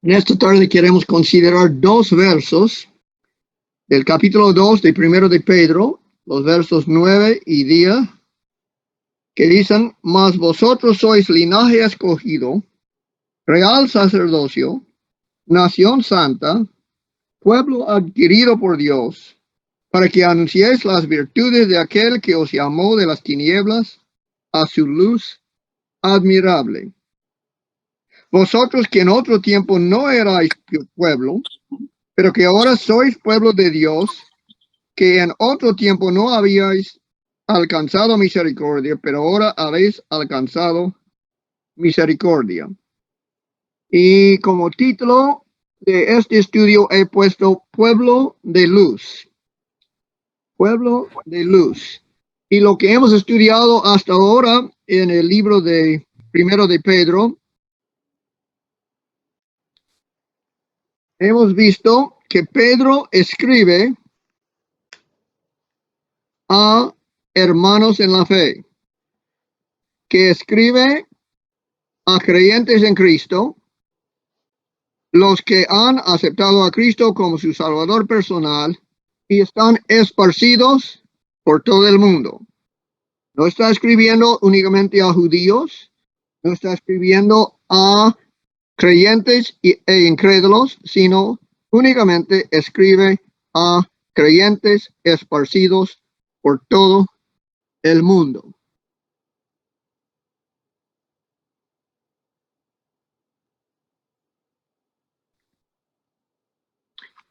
En esta tarde queremos considerar dos versos del capítulo 2 de Primero de Pedro, los versos 9 y 10, que dicen: Mas vosotros sois linaje escogido, real sacerdocio, nación santa, pueblo adquirido por Dios, para que anunciéis las virtudes de aquel que os llamó de las tinieblas a su luz admirable. Vosotros que en otro tiempo no erais pueblo, pero que ahora sois pueblo de Dios, que en otro tiempo no habíais alcanzado misericordia, pero ahora habéis alcanzado misericordia. Y como título de este estudio he puesto Pueblo de Luz. Pueblo de Luz. Y lo que hemos estudiado hasta ahora en el libro de Primero de Pedro, hemos visto que Pedro escribe a hermanos en la fe, que escribe a creyentes en Cristo, los que han aceptado a Cristo como su Salvador personal y están esparcidos por todo el mundo. No está escribiendo únicamente a judíos, no está escribiendo a creyentes e incrédulos, sino únicamente escribe a creyentes esparcidos por todo el mundo.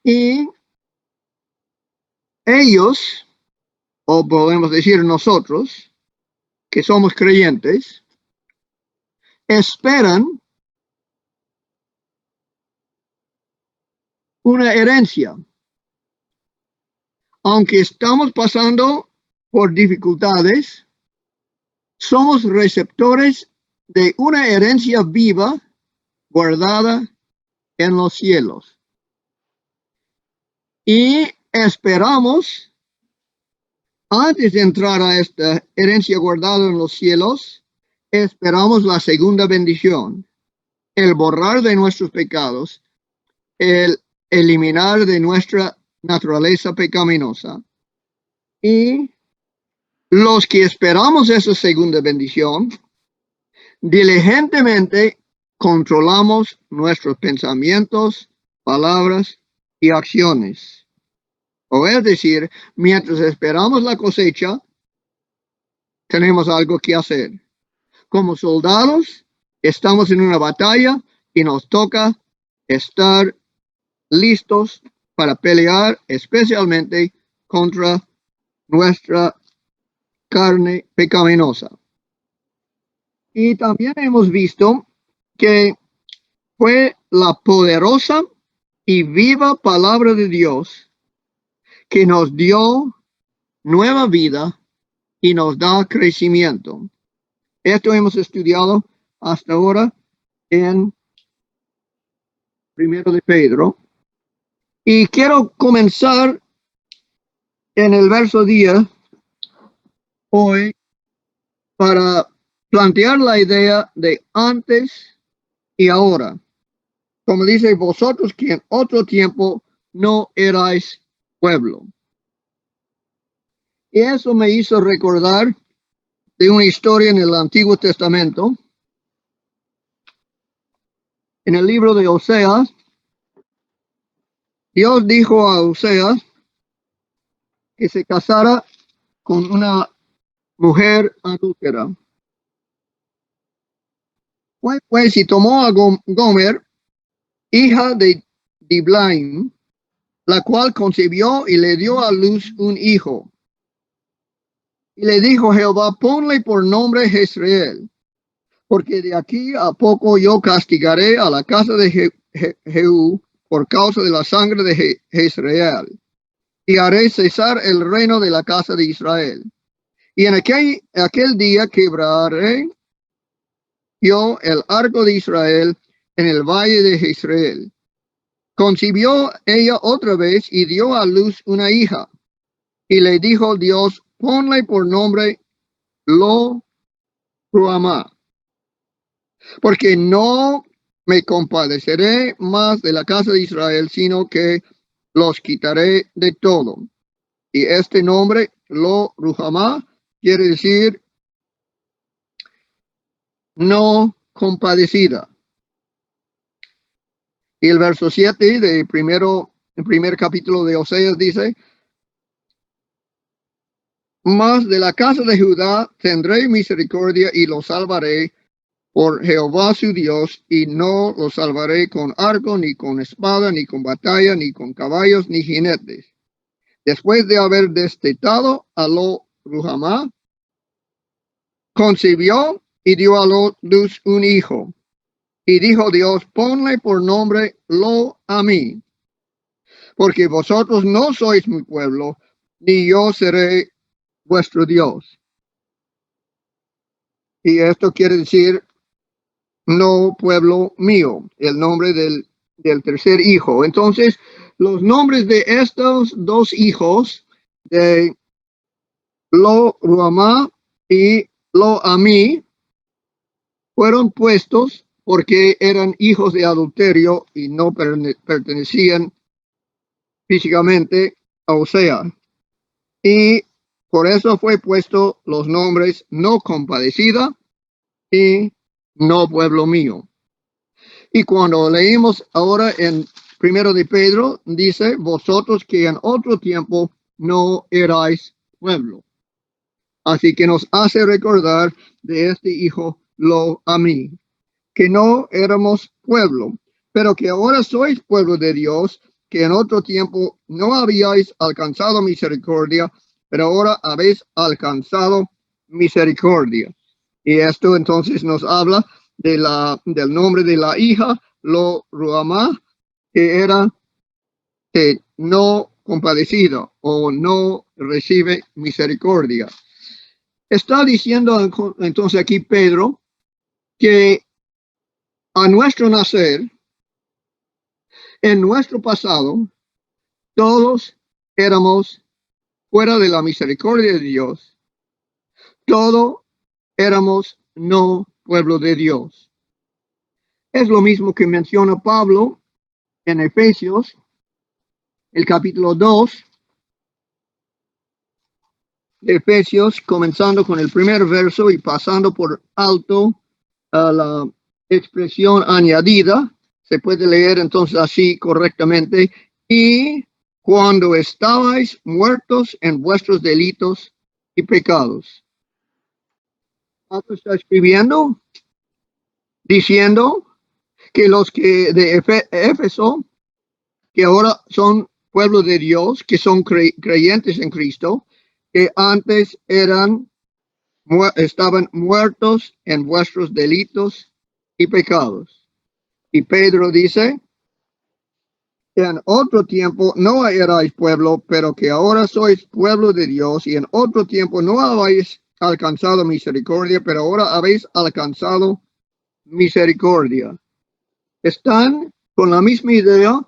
Y ellos, o podemos decir nosotros, que somos creyentes, esperan una herencia. Aunque estamos pasando por dificultades, somos receptores de una herencia viva guardada en los cielos. Y esperamos, antes de entrar a esta herencia guardada en los cielos, esperamos la segunda bendición, el borrar de nuestros pecados, el eliminar de nuestra naturaleza pecaminosa. Y los que esperamos esa segunda bendición, diligentemente controlamos nuestros pensamientos, palabras y acciones. O es decir, mientras esperamos la cosecha, tenemos algo que hacer. Como soldados, estamos en una batalla y nos toca estar listos para pelear, especialmente contra nuestra carne pecaminosa. Y también hemos visto que fue la poderosa y viva palabra de Dios que nos dio nueva vida y nos da crecimiento. Esto hemos estudiado hasta ahora en Primero de Pedro. Y quiero comenzar en el verso 10 hoy para plantear la idea de antes y ahora. Como dice, vosotros que en otro tiempo no erais pueblo. Y eso me hizo recordar de una historia en el Antiguo Testamento. En el libro de Oseas, Dios dijo a Oseas que se casara con una mujer adúltera. Pues y tomó a Gomer, hija de Diblaim, la cual concibió y le dio a luz un hijo. Y le dijo Jehová: ponle por nombre Jezreel, porque de aquí a poco yo castigaré a la casa de Jehú por causa de la sangre de Jezreel, y haré cesar el reino de la casa de Israel. Y en aquel día quebraré yo el arco de Israel en el valle de Jezreel. Concibió ella otra vez y dio a luz una hija. Y le dijo Dios: ponle por nombre Lo Ruhamá, porque no me compadeceré más de la casa de Israel, sino que los quitaré de todo. Y este nombre, Lo Ruhamá, quiere decir no compadecida. Y el verso 7 del primer capítulo de Oseas dice: Mas de la casa de Judá tendré misericordia y los salvaré por Jehová su Dios, y no los salvaré con arco, ni con espada, ni con batalla, ni con caballos, ni jinetes. Después de haber destetado a Lo Ruhamá, concibió y dio a luz un hijo. Y dijo Dios: ponle por nombre Lo Amí, porque vosotros no sois mi pueblo, ni yo seré vuestro Dios. Y esto quiere decir no pueblo mío, el nombre del tercer hijo. Entonces, los nombres de estos dos hijos, de Lo Ruhamá y Lo Amí, fueron puestos porque eran hijos de adulterio y no pertenecían físicamente a Osea. Y por eso fue puesto los nombres no compadecida y no pueblo mío. Y cuando leímos ahora en primero de Pedro, dice: vosotros que en otro tiempo no erais pueblo. Así que nos hace recordar de este hijo Lo Amí, que no éramos pueblo, pero que ahora sois pueblo de Dios, que en otro tiempo no habíais alcanzado misericordia, pero ahora habéis alcanzado misericordia. Y esto entonces nos habla del nombre de la hija, Lo Ruhamá, que era no compadecido o no recibe misericordia. Está diciendo entonces aquí Pedro que a nuestro nacer, en nuestro pasado, todos éramos fuera de la misericordia de Dios. Todos éramos no pueblo de Dios. Es lo mismo que menciona Pablo en Efesios, el capítulo 2 de Efesios, comenzando con el primer verso y pasando por alto a la expresión añadida. Se puede leer entonces así correctamente: y cuando estabais muertos en vuestros delitos y pecados. Pablo está escribiendo diciendo que los que de Éfeso, que ahora son pueblo de Dios, que son creyentes en Cristo, que antes estaban muertos en vuestros delitos y pecados. Y Pedro dice: en otro tiempo no erais pueblo, pero que ahora sois pueblo de Dios, y en otro tiempo no habéis alcanzado misericordia, pero ahora habéis alcanzado misericordia. Están con la misma idea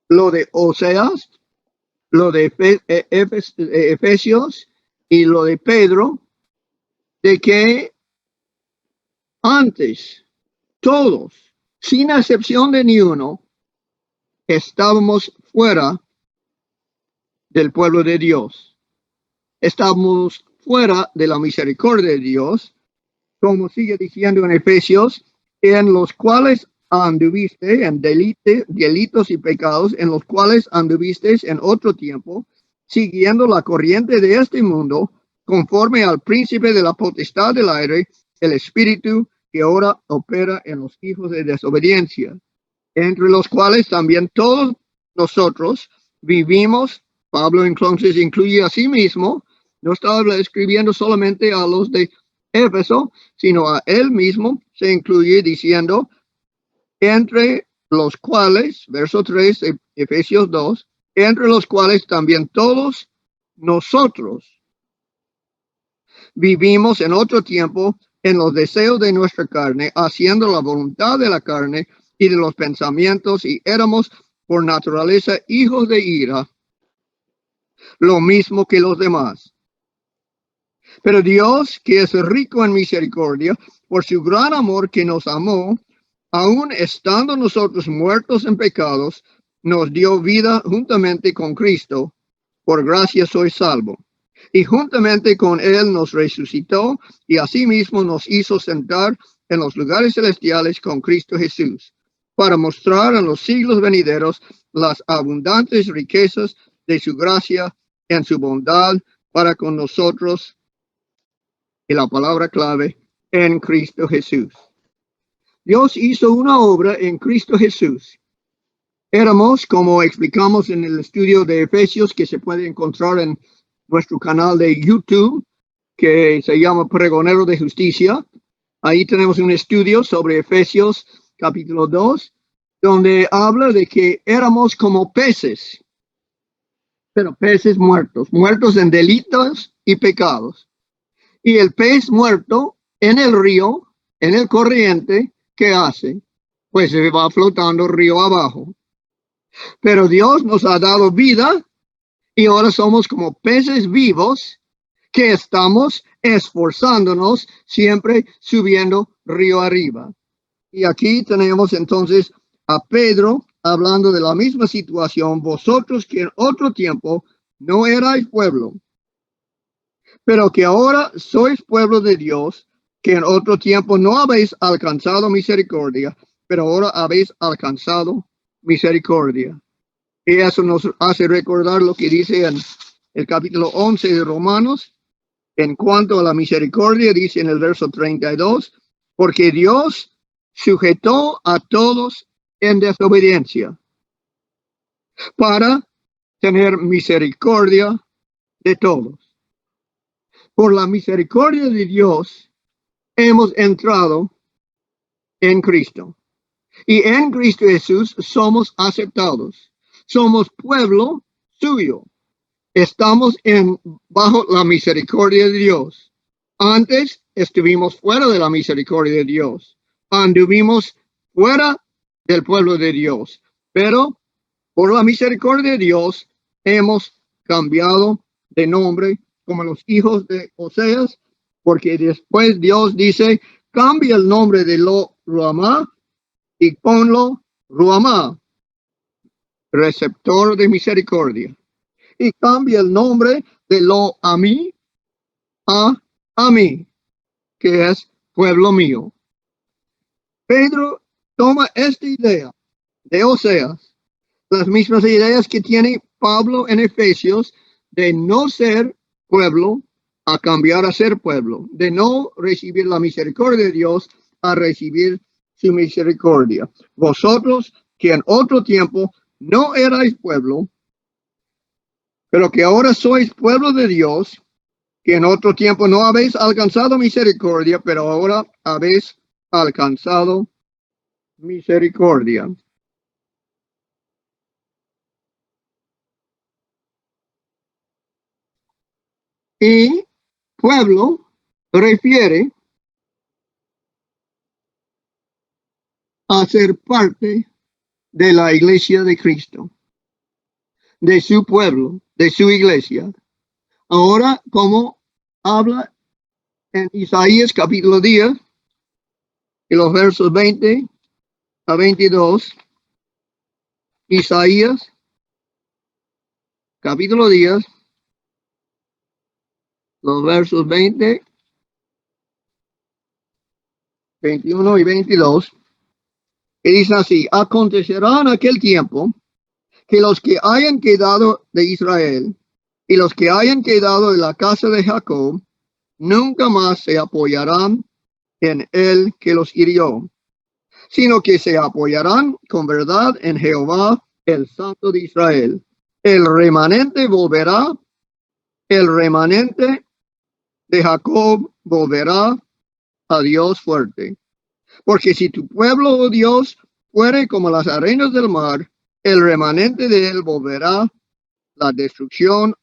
lo de Oseas, lo de Efesios y lo de Pedro, de que antes todos, sin excepción de ni uno, estábamos fuera del pueblo de Dios. Estábamos fuera de la misericordia de Dios, como sigue diciendo en Efesios, en los cuales anduviste en delitos y pecados, en los cuales anduviste en otro tiempo, siguiendo la corriente de este mundo, conforme al príncipe de la potestad del aire, el espíritu que ahora opera en los hijos de desobediencia, entre los cuales también todos nosotros vivimos. Pablo entonces incluye a sí mismo, no estaba escribiendo solamente a los de Éfeso, sino a él mismo se incluye diciendo: entre los cuales, verso 3 de Efesios 2, entre los cuales también todos nosotros vivimos en otro tiempo en los deseos de nuestra carne, haciendo la voluntad de la carne y de los pensamientos, y éramos por naturaleza hijos de ira, lo mismo que los demás. Pero Dios, que es rico en misericordia, por su gran amor que nos amó, aun estando nosotros muertos en pecados, nos dio vida juntamente con Cristo. Por gracia soy salvo. Y juntamente con él nos resucitó y asimismo nos hizo sentar en los lugares celestiales con Cristo Jesús, para mostrar en los siglos venideros las abundantes riquezas de su gracia en su bondad para con nosotros. Y la palabra clave, en Cristo Jesús. Dios hizo una obra en Cristo Jesús. Éramos, como explicamos en el estudio de Efesios, que se puede encontrar en nuestro canal de YouTube, que se llama Pregonero de Justicia. Ahí tenemos un estudio sobre Efesios capítulo 2, donde habla de que éramos como peces, pero peces muertos, muertos en delitos y pecados. Y el pez muerto en el río, en el corriente, ¿qué hace? Pues se va flotando río abajo. Pero Dios nos ha dado vida y ahora somos como peces vivos que estamos esforzándonos siempre subiendo río arriba. Y aquí tenemos entonces a Pedro hablando de la misma situación. Vosotros que en otro tiempo no erais pueblo, pero que ahora sois pueblo de Dios, que en otro tiempo no habéis alcanzado misericordia, pero ahora habéis alcanzado misericordia. Y eso nos hace recordar lo que dice en el capítulo 11 de Romanos, en cuanto a la misericordia, dice en el verso 32, porque Dios sujetó a todos en desobediencia para tener misericordia de todos. Por la misericordia de Dios hemos entrado en Cristo. Y en Cristo Jesús somos aceptados. Somos pueblo suyo. Estamos bajo la misericordia de Dios. Antes estuvimos fuera de la misericordia de Dios. Anduvimos fuera del pueblo de Dios. Pero por la misericordia de Dios hemos cambiado de nombre como los hijos de Oseas, porque después Dios dice, cambia el nombre de Lo Ruhamá y ponlo Ruhamá, receptor de misericordia. Y cambia el nombre de Lo Amí a Amí, que es pueblo mío. Pedro toma esta idea de Oseas, las mismas ideas que tiene Pablo en Efesios, de no ser pueblo a cambiar a ser pueblo, de no recibir la misericordia de Dios a recibir su misericordia. Vosotros que en otro tiempo no erais pueblo, pero que ahora sois pueblo de Dios, que en otro tiempo no habéis alcanzado misericordia, pero ahora habéis alcanzado misericordia. Y pueblo refiere a ser parte de la iglesia de Cristo, de su pueblo, de su iglesia. Ahora, como habla en Isaías capítulo 10, y los versos 20 a 22, Isaías capítulo 10, los versos 20, 21 y 22, y dice así, acontecerá en aquel tiempo que los que hayan quedado de Israel y los que hayan quedado de la casa de Jacob, nunca más se apoyarán en el que los hirió, sino que se apoyarán con verdad en Jehová, el Santo de Israel. El remanente volverá, el remanente de Jacob volverá a Dios fuerte. Porque si tu pueblo, oh Dios, fuere como las arenas del mar, el remanente de él volverá, la destrucción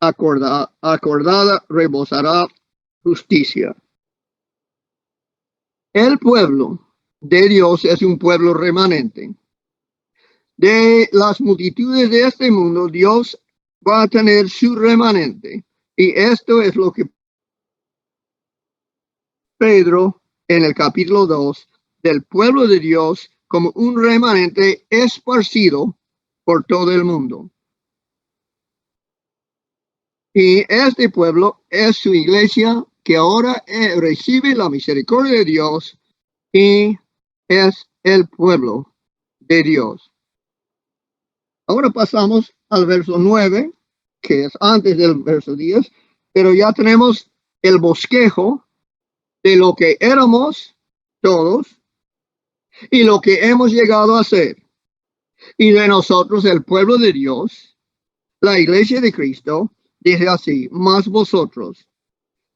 acordada rebosará justicia. El pueblo de Dios es un pueblo remanente. De las multitudes de este mundo, Dios va a tener su remanente. Y esto es lo que Pedro en el capítulo 2 del pueblo de Dios como un remanente esparcido por todo el mundo. Y este pueblo es su iglesia que ahora recibe la misericordia de Dios y es el pueblo de Dios. Ahora pasamos al verso 9, que es antes del verso 10, pero ya tenemos el bosquejo de lo que éramos todos y lo que hemos llegado a ser. Y de nosotros, el pueblo de Dios, la iglesia de Cristo, dice así: mas vosotros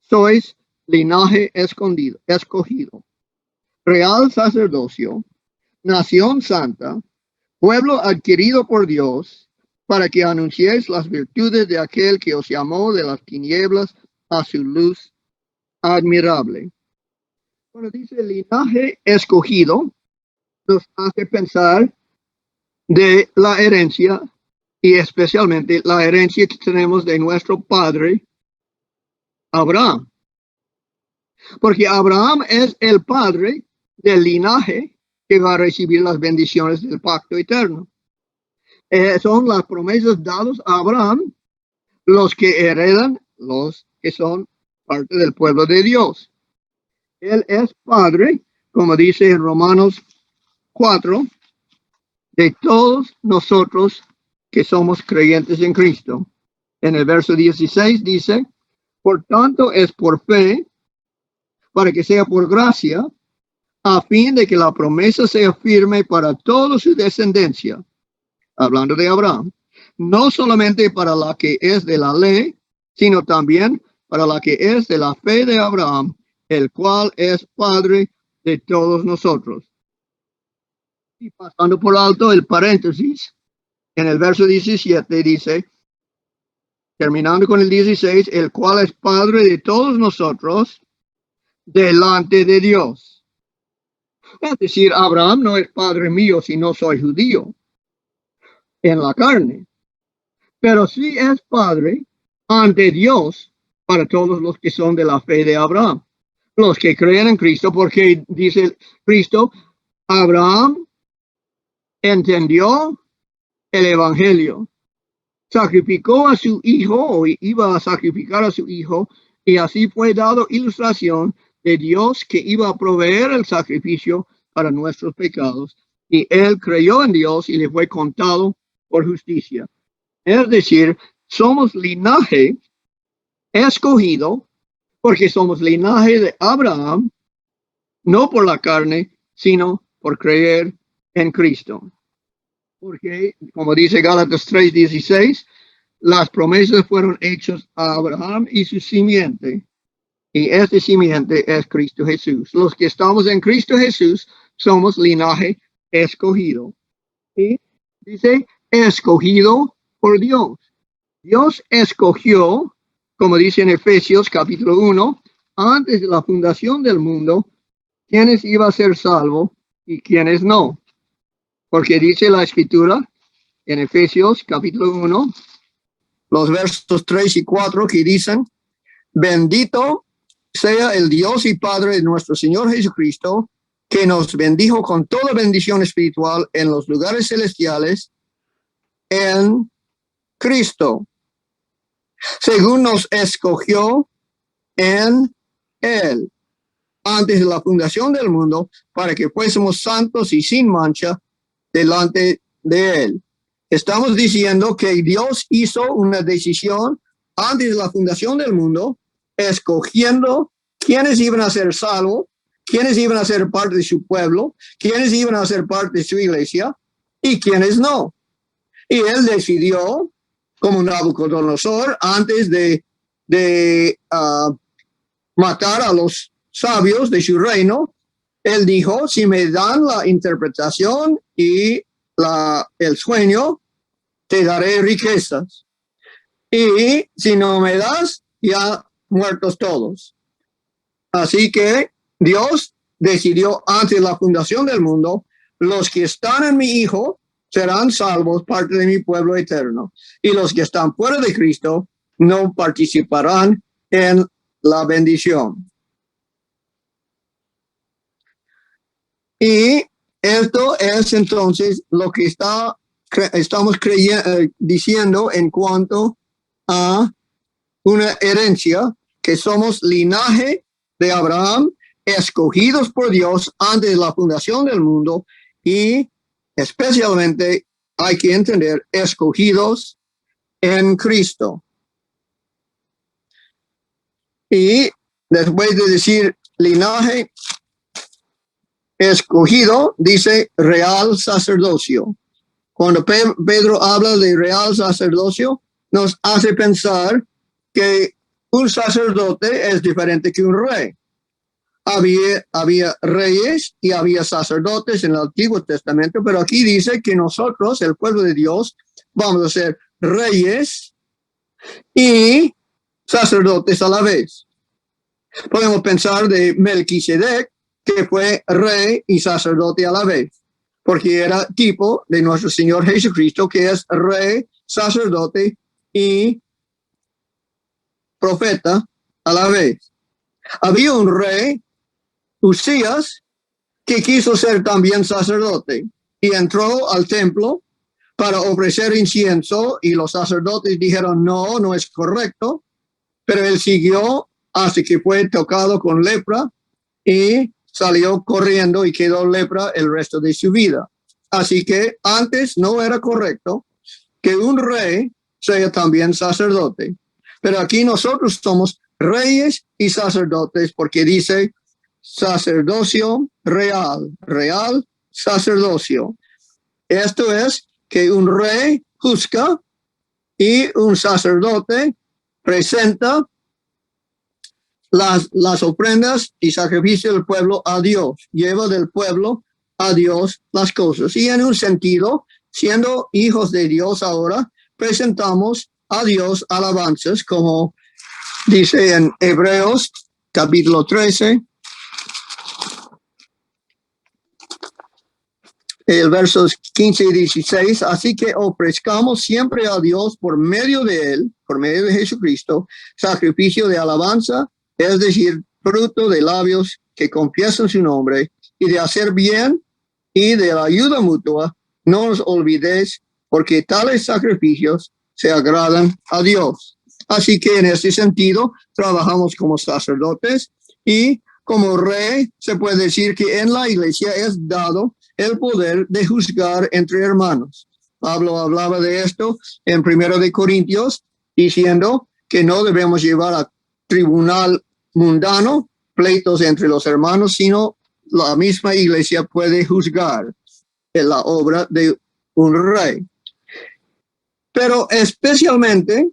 sois linaje escogido, real sacerdocio, nación santa, pueblo adquirido por Dios, para que anunciéis las virtudes de aquel que os llamó de las tinieblas a su luz admirable. Cuando dice linaje escogido, nos hace pensar de la herencia, y especialmente la herencia que tenemos de nuestro padre Abraham. Porque Abraham es el padre del linaje que va a recibir las bendiciones del pacto eterno. Son las promesas dadas a Abraham los que heredan, los que son parte del pueblo de Dios. Él es padre, como dice en Romanos 4, de todos nosotros que somos creyentes en Cristo. En el verso 16 dice: por tanto es por fe, para que sea por gracia, a fin de que la promesa sea firme para toda su descendencia, hablando de Abraham, no solamente para la que es de la ley, sino también para la que es de la fe de Abraham, el cual es padre de todos nosotros. Y pasando por alto el paréntesis, en el verso 17 dice, terminando con el 16, el cual es padre de todos nosotros delante de Dios. Es decir, Abraham no es padre mío si no soy judío en la carne, pero sí es padre ante Dios para todos los que son de la fe de Abraham, los que creen en Cristo, porque dice Cristo, Abraham entendió el evangelio, sacrificó a su hijo o iba a sacrificar a su hijo, y así fue dado ilustración de Dios que iba a proveer el sacrificio para nuestros pecados, y él creyó en Dios y le fue contado por justicia. Es decir, somos linaje escogido porque somos linaje de Abraham, no por la carne, sino por creer en Cristo. Porque, como dice Gálatas 3:16, las promesas fueron hechas a Abraham y su simiente, y esta simiente es Cristo Jesús. Los que estamos en Cristo Jesús somos linaje escogido. Y dice, escogido por Dios. Dios escogió, como dice en Efesios capítulo 1, antes de la fundación del mundo, quiénes iban a ser salvos y quiénes no. Porque dice la Escritura en Efesios capítulo 1, los versos 3 y 4, que dicen, bendito sea el Dios y Padre de nuestro Señor Jesucristo, que nos bendijo con toda bendición espiritual en los lugares celestiales en Cristo, según nos escogió en Él, antes de la fundación del mundo, para que fuésemos santos y sin mancha delante de Él. Estamos diciendo que Dios hizo una decisión antes de la fundación del mundo, escogiendo quiénes iban a ser salvos, quiénes iban a ser parte de su pueblo, quiénes iban a ser parte de su iglesia y quiénes no. Y Él decidió, como Nabucodonosor, antes de matar a los sabios de su reino, Él dijo, si me dan la interpretación y el sueño, te daré riquezas. Y si no me das, ya muertos todos. Así que Dios decidió antes de la fundación del mundo, los que están en mi Hijo serán salvos, parte de mi pueblo eterno. Y los que están fuera de Cristo no participarán en la bendición. Y esto es entonces lo que estamos diciendo en cuanto a una herencia, que somos linaje de Abraham, escogidos por Dios antes de la fundación del mundo, y especialmente hay que entender, escogidos en Cristo. Y después de decir linaje escogido, dice real sacerdocio. Cuando Pedro habla de real sacerdocio, nos hace pensar que un sacerdote es diferente que un rey. Había reyes y había sacerdotes en el Antiguo Testamento, pero aquí dice que nosotros, el pueblo de Dios, vamos a ser reyes y sacerdotes a la vez. Podemos pensar de Melquisedec, que fue rey y sacerdote a la vez, porque era tipo de nuestro Señor Jesucristo, que es rey, sacerdote y profeta a la vez. Había un rey, Usías, que quiso ser también sacerdote y entró al templo para ofrecer incienso, y los sacerdotes dijeron no es correcto, pero él siguió hasta que fue tocado con lepra y salió corriendo y quedó lepra el resto de su vida. Así que antes no era correcto que un rey sea también sacerdote, pero aquí nosotros somos reyes y sacerdotes, porque dice sacerdocio real, real sacerdocio. Esto es que un rey juzga y un sacerdote presenta las ofrendas y sacrificios del pueblo a Dios, lleva del pueblo a Dios las cosas. Y en un sentido, siendo hijos de Dios ahora, presentamos a Dios alabanzas, como dice en Hebreos capítulo 13, el versos 15 y 16, así que ofrezcamos siempre a Dios por medio de él, por medio de Jesucristo, sacrificio de alabanza, es decir, fruto de labios que confiesan su nombre, y de hacer bien y de la ayuda mutua, no os olvidéis, porque tales sacrificios se agradan a Dios. Así que en ese sentido, trabajamos como sacerdotes, y como rey se puede decir que en la iglesia es dado el poder de juzgar entre hermanos. Pablo hablaba de esto en 1 de Corintios, diciendo que no debemos llevar a tribunal mundano pleitos entre los hermanos, sino la misma iglesia puede juzgar en la obra de un rey. Pero especialmente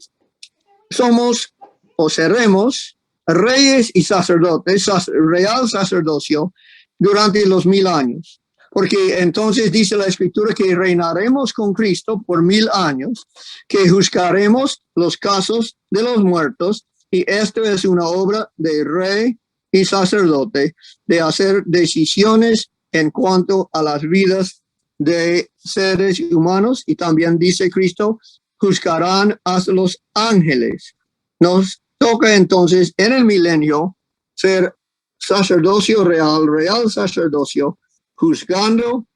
somos o seremos reyes y sacerdotes, real sacerdocio, durante los 1000 años. Porque entonces dice la Escritura que reinaremos con Cristo por 1000 años, que juzgaremos los casos de los muertos, y esto es una obra de rey y sacerdote, de hacer decisiones en cuanto a las vidas de seres humanos. Y también dice Cristo, juzgarán a los ángeles. Nos toca entonces en el milenio ser sacerdocio real, real sacerdocio, juzgando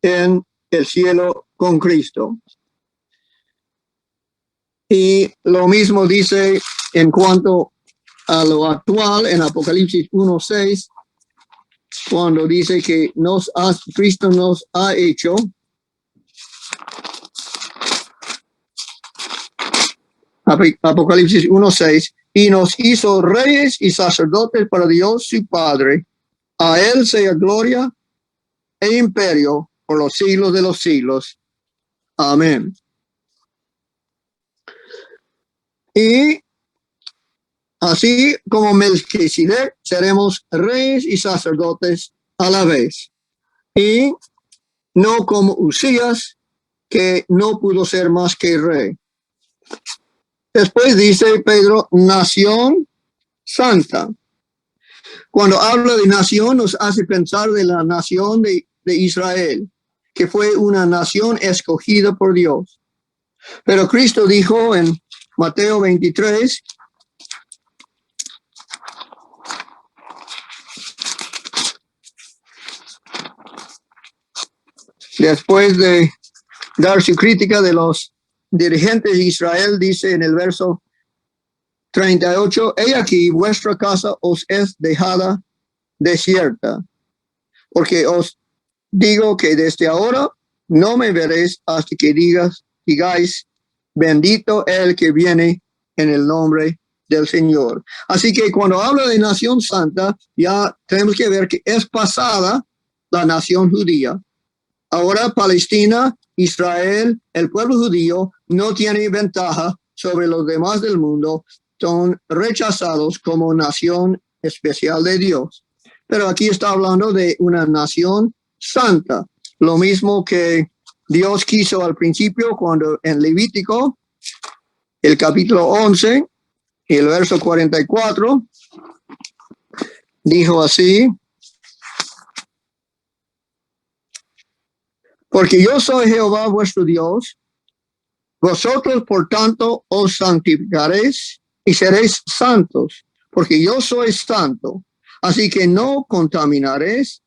en el cielo con Cristo. Y lo mismo dice en cuanto a lo actual en Apocalipsis 1:6, cuando dice que Cristo nos ha hecho Apocalipsis 1:6, y nos hizo reyes y sacerdotes para Dios su Padre. A él sea gloria e imperio por los siglos de los siglos. Amén. Y así como Melquisedec, seremos reyes y sacerdotes a la vez. Y no como Usías, que no pudo ser más que rey. Después dice Pedro, nación santa. Cuando habla de nación, nos hace pensar de la nación de Israel, que fue una nación escogida por Dios. Pero Cristo dijo en Mateo 23, Después de dar su crítica de los dirigentes de Israel, dice en el verso 38, he aquí vuestra casa os es dejada desierta, porque os digo que desde ahora no me veréis hasta que digáis, bendito el que viene en el nombre del Señor. Así que cuando habla de nación santa, ya tenemos que ver que es pasada la nación judía. Ahora Palestina, Israel, el pueblo judío no tiene ventaja sobre los demás del mundo, son rechazados como nación especial de Dios. Pero aquí está hablando de una nación santa, lo mismo que Dios quiso al principio cuando en Levítico, el capítulo 11, el verso 44, dijo así, porque yo soy Jehová vuestro Dios, vosotros por tanto os santificaréis y seréis santos, porque yo soy santo. Así que no contaminéis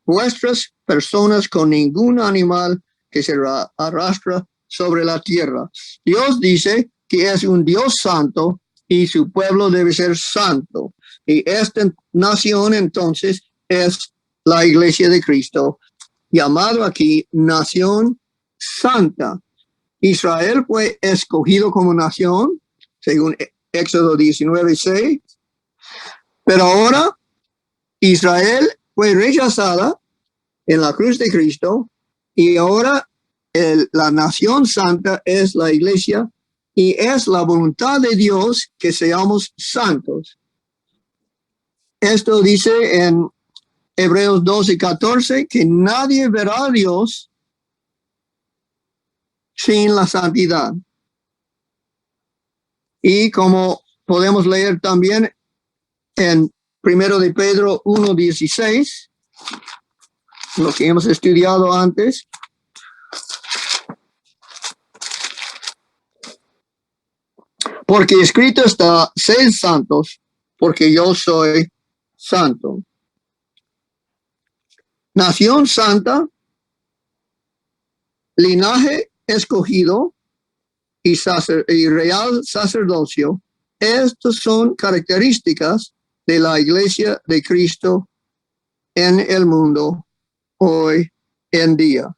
vuestras personas con ningún animal que se arrastra sobre la tierra. Dios dice que es un Dios santo y su pueblo debe ser santo. Y esta nación entonces es la iglesia de Cristo, llamado aquí nación santa. Israel fue escogido como nación, según Éxodo 19:6, pero ahora Israel fue rechazada en la cruz de Cristo y ahora la nación santa es la iglesia y es la voluntad de Dios que seamos santos. Esto dice en Hebreos 12:14 que nadie verá a Dios sin la santidad. Y como podemos leer también en 1 de Pedro 1:16, lo que hemos estudiado antes, porque escrito está, sed santos, porque yo soy santo. Nación santa, linaje escogido y real sacerdocio. Estas son características de la iglesia de Cristo en el mundo hoy en día.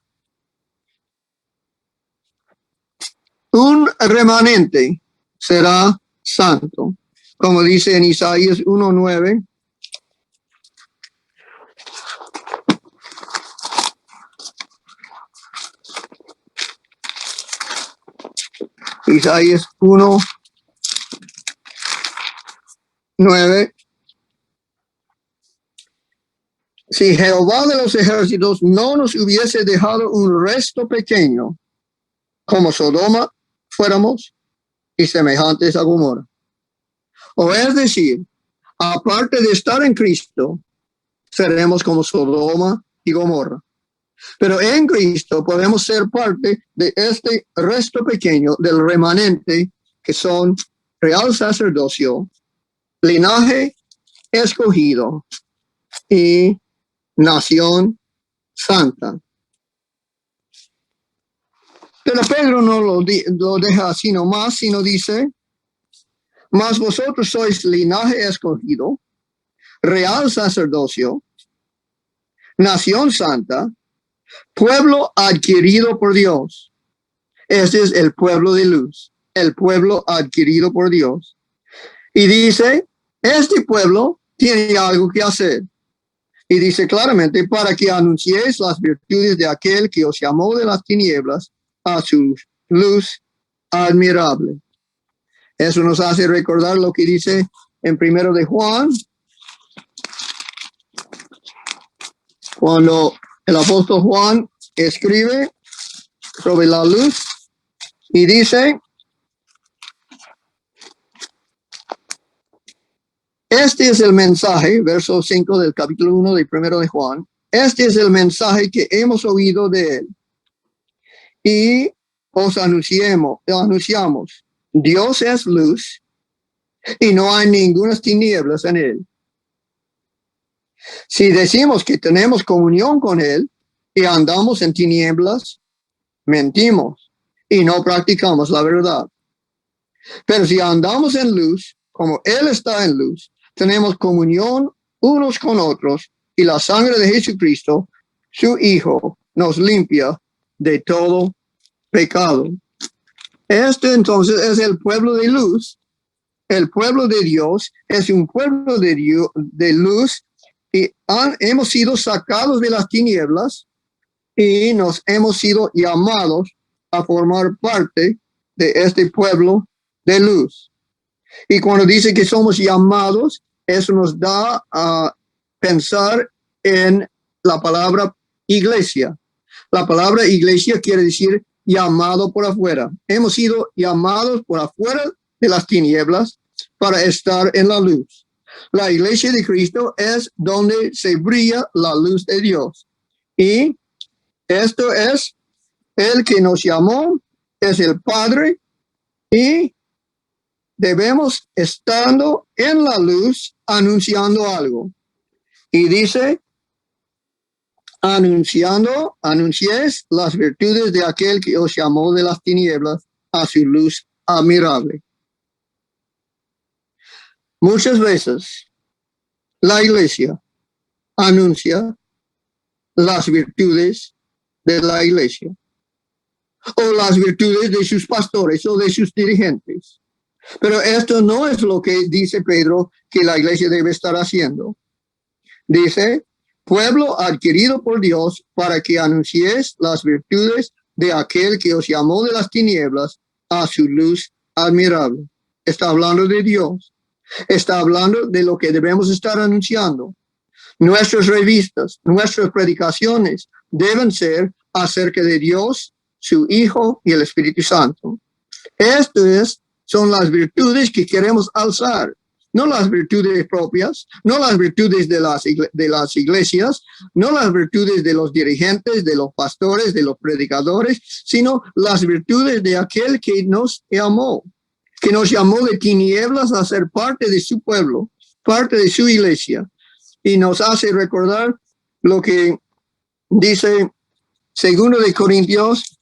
Un remanente será santo, como dice en Isaías 1:9. Isaías 1:9. Si Jehová de los ejércitos no nos hubiese dejado un resto pequeño, como Sodoma fuéramos y semejantes a Gomorra. O es decir, aparte de estar en Cristo, seremos como Sodoma y Gomorra. Pero en Cristo podemos ser parte de este resto pequeño del remanente que son real sacerdocio, linaje escogido y nación santa. Pero Pedro no lo deja así nomás, sino dice, mas vosotros sois linaje escogido, real sacerdocio, nación santa, pueblo adquirido por Dios. Este es el pueblo de luz, el pueblo adquirido por Dios. Y dice, este pueblo tiene algo que hacer. Y dice claramente, para que anunciéis las virtudes de aquel que os llamó de las tinieblas a su luz admirable. Eso nos hace recordar lo que dice en 1 de Juan, cuando el apóstol Juan escribe sobre la luz y dice, este es el mensaje, verso 5 del capítulo 1 del 1 de Juan, este es el mensaje que hemos oído de él y os anunciamos, Dios es luz y no hay ninguna tinieblas en él. Si decimos que tenemos comunión con Él y andamos en tinieblas, mentimos y no practicamos la verdad. Pero si andamos en luz, como Él está en luz, tenemos comunión unos con otros y la sangre de Jesucristo, su Hijo, nos limpia de todo pecado. Este entonces es el pueblo de luz. El pueblo de Dios es un pueblo de, Dios, de luz y hemos sido sacados de las tinieblas y nos hemos sido llamados a formar parte de este pueblo de luz. Y cuando dice que somos llamados, eso nos da a pensar en la palabra iglesia. La palabra iglesia quiere decir llamado por afuera. Hemos sido llamados por afuera de las tinieblas para estar en la luz. La iglesia de Cristo es donde se brilla la luz de Dios. Y esto es el que nos llamó, es el Padre, y debemos estando en la luz anunciando algo. Y dice, anunciéis las virtudes de aquel que os llamó de las tinieblas a su luz admirable. Muchas veces la iglesia anuncia las virtudes de la iglesia o las virtudes de sus pastores o de sus dirigentes. Pero esto no es lo que dice Pedro que la iglesia debe estar haciendo. Dice, pueblo adquirido por Dios para que anunciéis las virtudes de aquel que os llamó de las tinieblas a su luz admirable. Está hablando de Dios. Está hablando de lo que debemos estar anunciando. Nuestras revistas, nuestras predicaciones deben ser acerca de Dios, su Hijo y el Espíritu Santo. Estas son las virtudes que queremos alzar, no las virtudes propias, no las virtudes de las iglesias, no las virtudes de los dirigentes, de los pastores, de los predicadores, sino las virtudes de aquel que nos llamó de tinieblas a ser parte de su pueblo, parte de su iglesia. Y nos hace recordar lo que dice 2 de Corintios.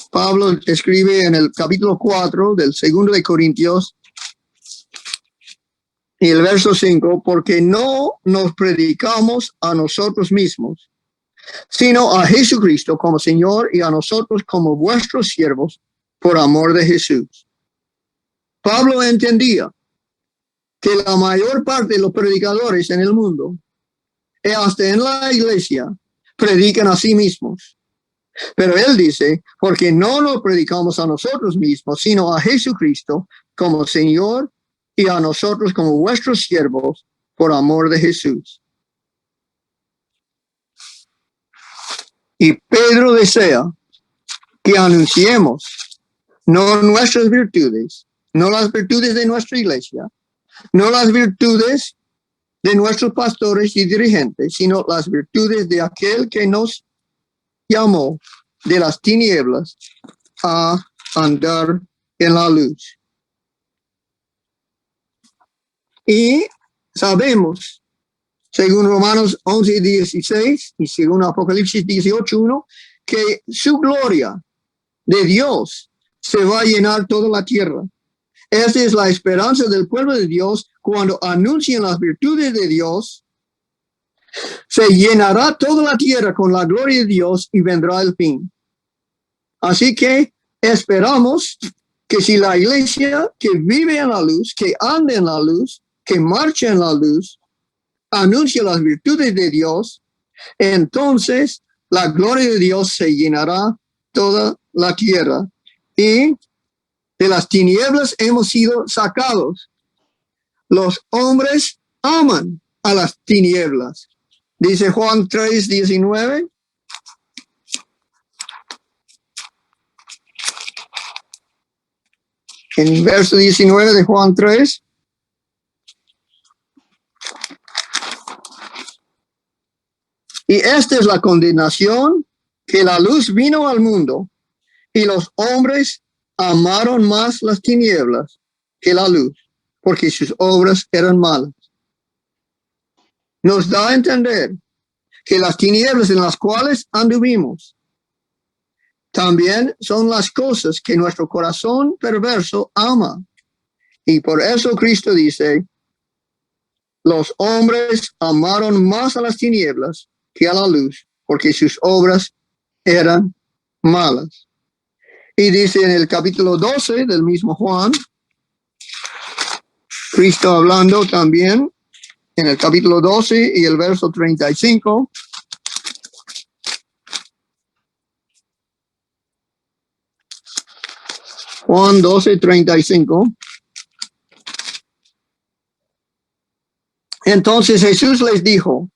Pablo escribe en el capítulo 4 del 2 de Corintios y el verso 5, porque no nos predicamos a nosotros mismos, sino a Jesucristo como Señor y a nosotros como vuestros siervos por amor de Jesús. Pablo entendía que la mayor parte de los predicadores en el mundo, hasta en la iglesia, predican a sí mismos. Pero él dice, porque no nos predicamos a nosotros mismos, sino a Jesucristo como Señor y a nosotros como vuestros siervos por amor de Jesús. Y Pedro desea que anunciemos no nuestras virtudes, no las virtudes de nuestra iglesia, no las virtudes de nuestros pastores y dirigentes, sino las virtudes de aquel que nos llamó de las tinieblas a andar en la luz. Y sabemos, según Romanos 11:16 y según Apocalipsis 18:1, que su gloria de Dios se va a llenar toda la tierra. Esta es la esperanza del pueblo de Dios. Cuando anuncian las virtudes de Dios, se llenará toda la tierra con la gloria de Dios y vendrá el fin. Así que esperamos que si la iglesia que vive en la luz, que anda en la luz, que marcha en la luz, anuncia las virtudes de Dios, entonces la gloria de Dios se llenará toda la tierra. Y de las tinieblas hemos sido sacados. Los hombres aman a las tinieblas. Dice Juan 3:19. En verso 19 de Juan 3. Y esta es la condenación, que la luz vino al mundo, y los hombres amaron más las tinieblas que la luz, porque sus obras eran malas. nos da a entender que las tinieblas en las cuales anduvimos también son las cosas que nuestro corazón perverso ama. Y por eso Cristo dice, los hombres amaron más a las tinieblas que a la luz, porque sus obras eran malas. Y dice en el capítulo 12 del mismo Juan, Cristo hablando también en el capítulo 12 y el verso 35. Juan 12, 35. Entonces Jesús les dijo,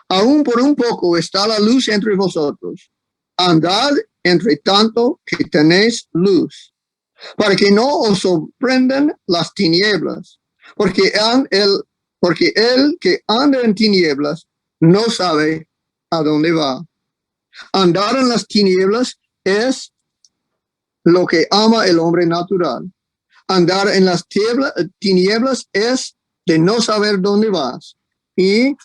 aún por un poco está la luz entre vosotros. Andad entre tanto que tenéis luz, para que no os sorprendan las tinieblas, porque el que anda en tinieblas no sabe a dónde va. Andar en las tinieblas es lo que ama el hombre natural. Andar en las tinieblas es de no saber dónde vas. Y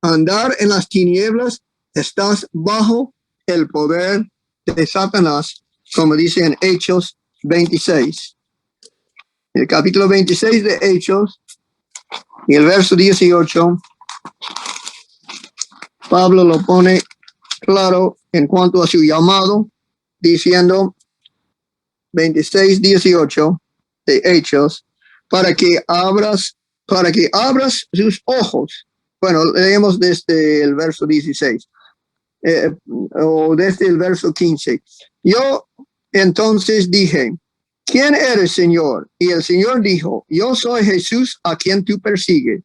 andar en las tinieblas estás bajo el poder de Satanás, como dice en Hechos 26. El capítulo 26 de Hechos y el verso 18, Pablo lo pone claro en cuanto a su llamado, diciendo 26, 18 de Hechos, para que abras sus ojos. Bueno, leemos desde el verso 16 o desde el verso 15. Yo entonces dije, ¿quién eres, Señor? Y el Señor dijo, yo soy Jesús a quien tú persigues.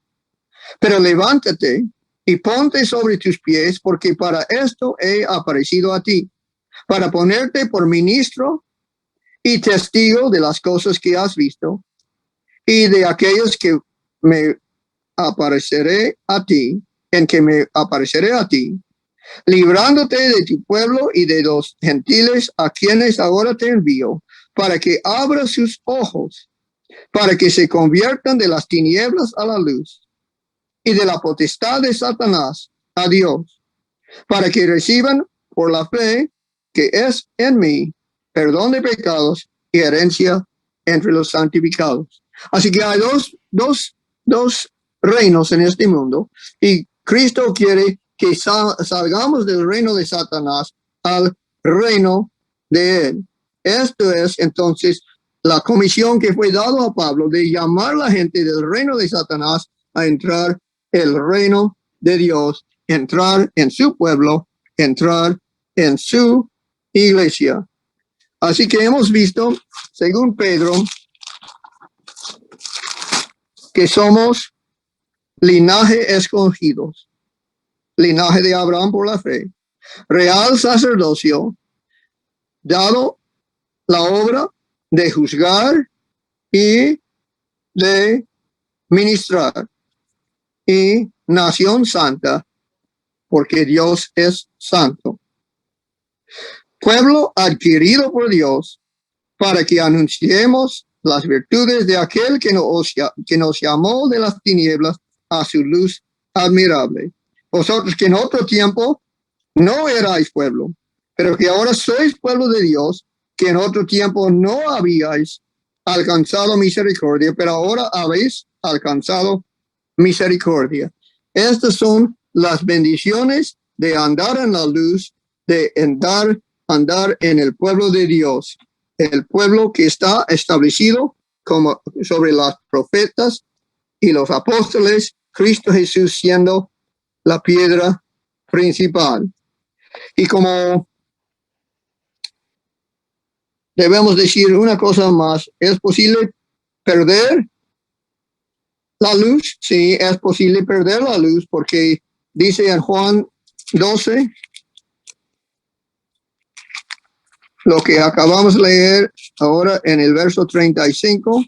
Pero levántate y ponte sobre tus pies, porque para esto he aparecido a ti, para ponerte por ministro y testigo de las cosas que has visto y de aquellos que me apareceré a ti, en que me apareceré a ti, librándote de tu pueblo y de los gentiles a quienes ahora te envío, para que abra sus ojos, para que se conviertan de las tinieblas a la luz y de la potestad de Satanás a Dios, para que reciban por la fe que es en mí perdón de pecados y herencia entre los santificados. Así que hay dos reinos en este mundo, y Cristo quiere que salgamos del reino de Satanás al reino de él. Esto es entonces la comisión que fue dado a Pablo de llamar a la gente del reino de Satanás a entrar el reino de Dios, entrar en su pueblo, entrar en su iglesia. Así que hemos visto, según Pedro, que somos linaje escogidos, linaje de Abraham por la fe, real sacerdocio, dado la obra de juzgar y de ministrar, y nación santa, porque Dios es santo. Pueblo adquirido por Dios para que anunciemos las virtudes de aquel que nos llamó de las tinieblas a su luz admirable. Vosotros que en otro tiempo no erais pueblo, pero que ahora sois pueblo de Dios, que en otro tiempo no habíais alcanzado misericordia, pero ahora habéis alcanzado misericordia. Estas son las bendiciones de andar en la luz, de andar en el pueblo de Dios, el pueblo que está establecido como sobre los profetas y los apóstoles, Cristo Jesús siendo la piedra principal. Y como debemos decir una cosa más, ¿es posible perder la luz? Sí, es posible perder la luz, porque dice en Juan 12, lo que acabamos de leer ahora en el verso 35.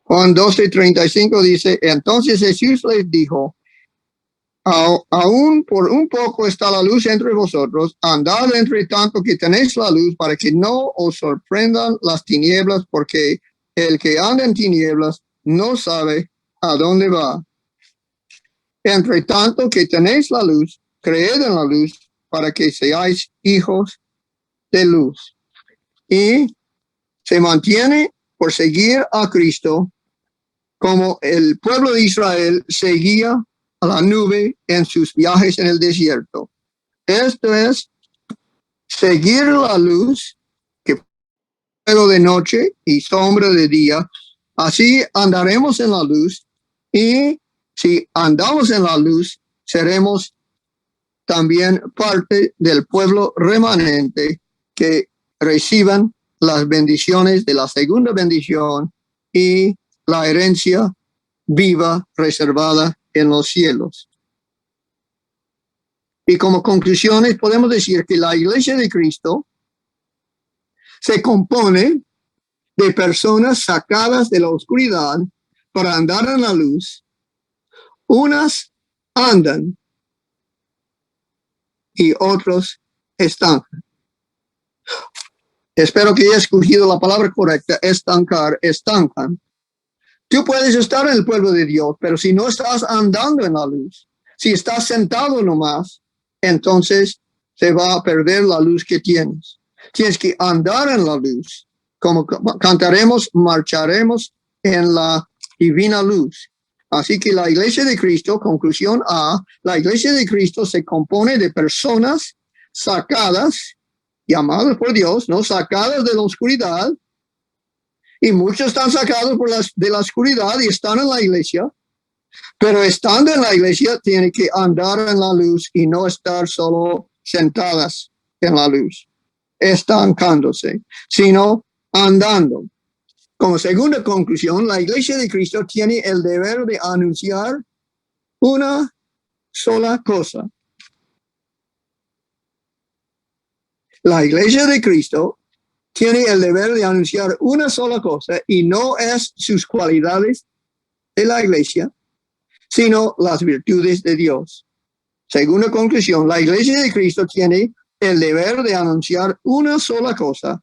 Juan 12, 35 dice, entonces Jesús les dijo, aún por un poco está la luz entre vosotros, andad entre tanto que tenéis la luz, para que no os sorprendan las tinieblas, porque el que anda en tinieblas no sabe a dónde va. Entre tanto que tenéis la luz, creed en la luz para que seáis hijos de luz. Y se mantiene por seguir a Cristo como el pueblo de Israel seguía a la nube en sus viajes en el desierto. Esto es seguir la luz, que fuego de noche y sombra de día. Así andaremos en la luz, y si andamos en la luz, seremos también parte del pueblo remanente que reciban las bendiciones de la segunda bendición y la herencia viva reservada en los cielos. Y como conclusiones podemos decir que la Iglesia de Cristo se compone de personas sacadas de la oscuridad para andar en la luz. Unas andan y otros estancan. Espero que haya escogido la palabra correcta, estancar, estancan. Tú puedes estar en el pueblo de Dios, pero si no estás andando en la luz, si estás sentado nomás, entonces se va a perder la luz que tienes. Tienes que andar en la luz. Como cantaremos, marcharemos en la divina luz. Así que la Iglesia de Cristo, conclusión A, la Iglesia de Cristo se compone de personas sacadas, llamadas por Dios, no sacadas de la oscuridad. Y muchos están sacados de la oscuridad y están en la iglesia, pero estando en la iglesia tienen que andar en la luz y no estar solo sentadas en la luz, estancándose, sino andando. Como segunda conclusión, la Iglesia de Cristo tiene el deber de anunciar una sola cosa. La Iglesia de Cristo tiene el deber de anunciar una sola cosa, y no es sus cualidades de la iglesia, sino las virtudes de Dios. Segunda conclusión, la Iglesia de Cristo tiene el deber de anunciar una sola cosa.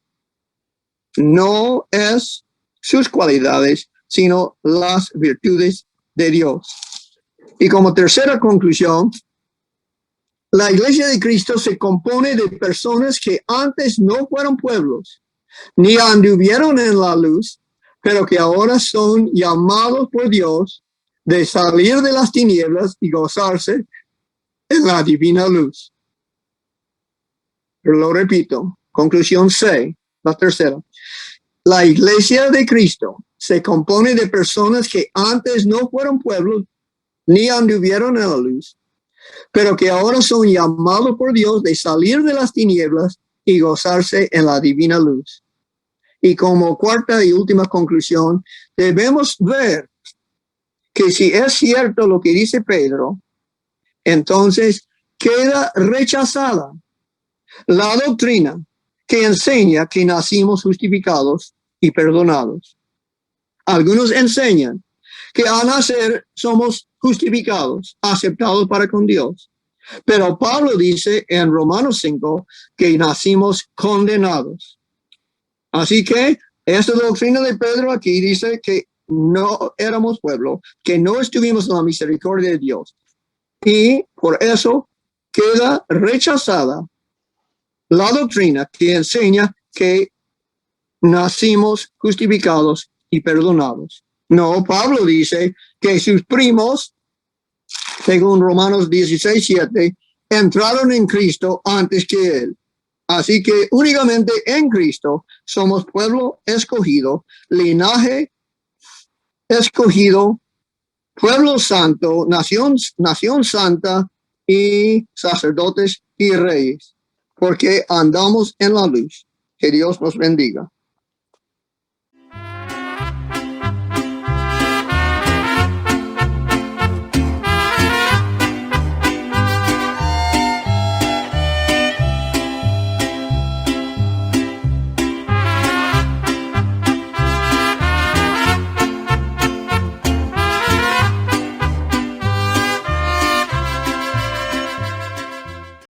No es sus cualidades, sino las virtudes de Dios. Y como tercera conclusión, la Iglesia de Cristo se compone de personas que antes no fueron pueblos, ni anduvieron en la luz, pero que ahora son llamados por Dios de salir de las tinieblas y gozarse en la divina luz. Pero lo repito, conclusión C, la tercera. La Iglesia de Cristo se compone de personas que antes no fueron pueblos, ni anduvieron en la luz, pero que ahora son llamados por Dios de salir de las tinieblas y gozarse en la divina luz. Y como cuarta y última conclusión, debemos ver que si es cierto lo que dice Pedro, entonces queda rechazada la doctrina que enseña que nacimos justificados y perdonados. Algunos enseñan que al nacer somos justificados, aceptados para con Dios. Pero Pablo dice en Romanos 5 que nacimos condenados. Así que esta doctrina de Pedro aquí dice que no éramos pueblo, que no estuvimos en la misericordia de Dios. Y por eso queda rechazada la doctrina que enseña que nacimos justificados y perdonados. No, Pablo dice que sus primos, según Romanos 16:7, entraron en Cristo antes que él. Así que únicamente en Cristo somos pueblo escogido, linaje escogido, pueblo santo, nación santa y sacerdotes y reyes, porque andamos en la luz. Que Dios nos bendiga.